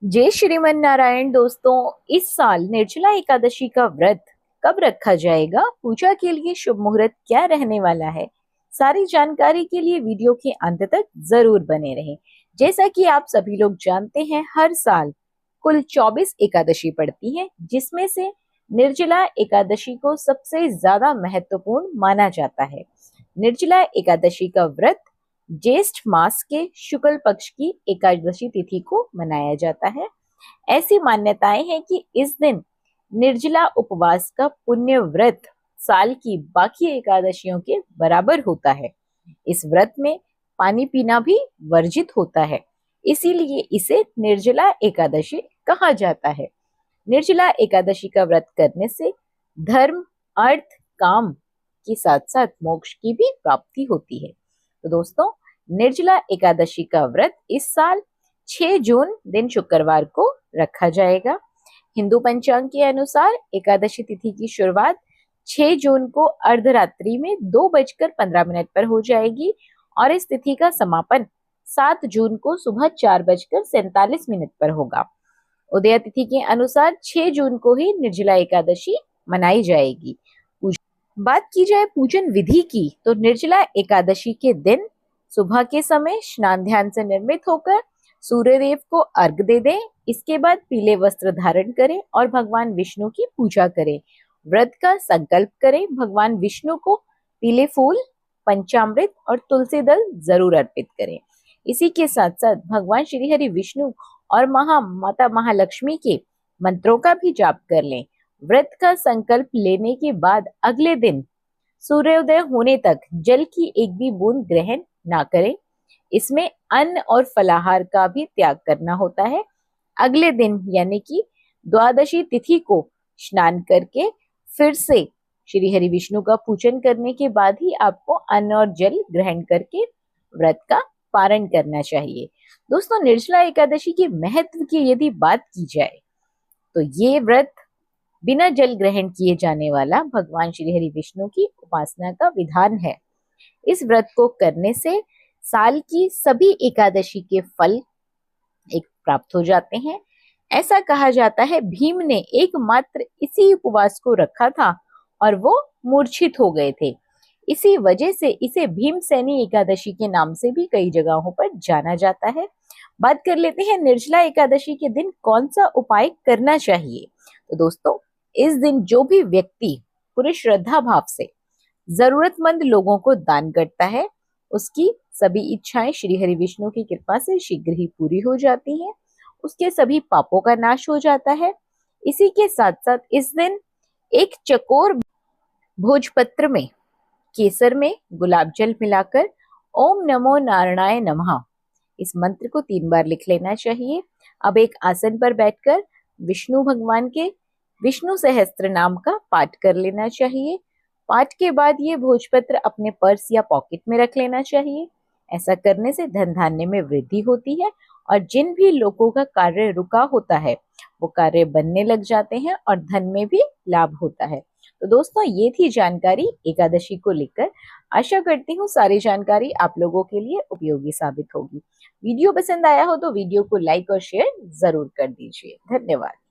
जय श्रीमन नारायण। दोस्तों, इस साल निर्जला एकादशी का व्रत कब रखा जाएगा, पूजा के लिए शुभ मुहूर्त क्या रहने वाला है, सारी जानकारी के लिए वीडियो के अंत तक जरूर बने रहें। जैसा कि आप सभी लोग जानते हैं, हर साल कुल 24 एकादशी पड़ती है, जिसमें से निर्जला एकादशी को सबसे ज्यादा महत्वपूर्ण माना जाता है। निर्जला एकादशी का व्रत ज्येष्ठ मास के शुक्ल पक्ष की एकादशी तिथि को मनाया जाता है। ऐसी मान्यताएं हैं कि इस दिन निर्जला उपवास का पुण्य व्रत साल की बाकी एकादशियों के बराबर होता है। इस व्रत में पानी पीना भी वर्जित होता है, इसीलिए इसे निर्जला एकादशी कहा जाता है। निर्जला एकादशी का व्रत करने से धर्म, अर्थ, काम के साथ साथ मोक्ष की भी प्राप्ति होती है। तो दोस्तों, निर्जला एकादशी का व्रत इस साल 6 जून दिन शुक्रवार को रखा जाएगा। हिंदू पंचांग के अनुसार एकादशी तिथि की शुरुआत 6 जून को अर्धरात्रि में 2:15 पर हो जाएगी और इस तिथि का समापन 7 जून को सुबह 4:47 पर होगा। उदय तिथि के अनुसार 6 जून को ही निर्जला एकादशी मनाई जाएगी। बात की जाए पूजन विधि की, तो निर्जला एकादशी के दिन सुबह के समय स्नान ध्यान से निर्मित होकर सूर्य देव को अर्घ दे दें। इसके बाद पीले वस्त्र धारण करें और भगवान विष्णु की पूजा करें। व्रत का संकल्प करें। भगवान विष्णु को पीले फूल, पंचामृत और तुलसी दल जरूर अर्पित करें। इसी के साथ साथ भगवान श्री हरि विष्णु और माता महालक्ष्मी के मंत्रों का भी जाप कर लें। व्रत का संकल्प लेने के बाद अगले दिन सूर्योदय होने तक जल की एक भी बूंद ग्रहण ना करें। इसमें अन्न और फलाहार का भी त्याग करना होता है। अगले दिन यानी कि द्वादशी तिथि को स्नान करके फिर से श्री हरि विष्णु का पूजन करने के बाद ही आपको अन्न और जल ग्रहण करके व्रत का पारण करना चाहिए। दोस्तों, निर्जला एकादशी के महत्व की यदि बात की जाए तो ये व्रत बिना जल ग्रहण किए जाने वाला भगवान श्री हरि विष्णु की उपासना का विधान है। इस व्रत को करने से साल की सभी एकादशी के फल एक प्राप्त हो जाते हैं। ऐसा कहा जाता है, भीम ने एकमात्र इसी उपवास को रखा था और वो मूर्छित हो गए थे। इसी वजह से इसे भीमसेनी एकादशी के नाम से भी कई जगहों पर जाना जाता है। बात कर लेते हैं निर्जला एकादशी के दिन कौन सा उपाय करना चाहिए। तो दोस्तों, इस दिन जो भी व्यक्ति पूरी श्रद्धा भाव से जरूरतमंद लोगों को दान करता है, उसकी सभी इच्छाएं श्री हरि विष्णु की कृपा से शीघ्र ही पूरी हो जाती हैं। उसके सभी पापों का नाश हो जाता है। इसी के साथ साथ इस दिन एक चकोर भोजपत्र में केसर में गुलाब जल मिलाकर ओम नमो नारायणाय नमः इस मंत्र को 3 बार लिख लेना चाहिए। अब एक आसन पर बैठकर विष्णु भगवान के विष्णु सहस्त्र नाम का पाठ कर लेना चाहिए। पाठ के बाद ये भोजपत्र अपने पर्स या पॉकेट में रख लेना चाहिए। ऐसा करने से धन धान्य में वृद्धि होती है और जिन भी लोगों का कार्य रुका होता है वो कार्य बनने लग जाते हैं और धन में भी लाभ होता है। तो दोस्तों, ये थी जानकारी एकादशी को लेकर। आशा करती हूँ सारी जानकारी आप लोगों के लिए उपयोगी साबित होगी। वीडियो पसंद आया हो तो वीडियो को लाइक और शेयर जरूर कर दीजिए। धन्यवाद।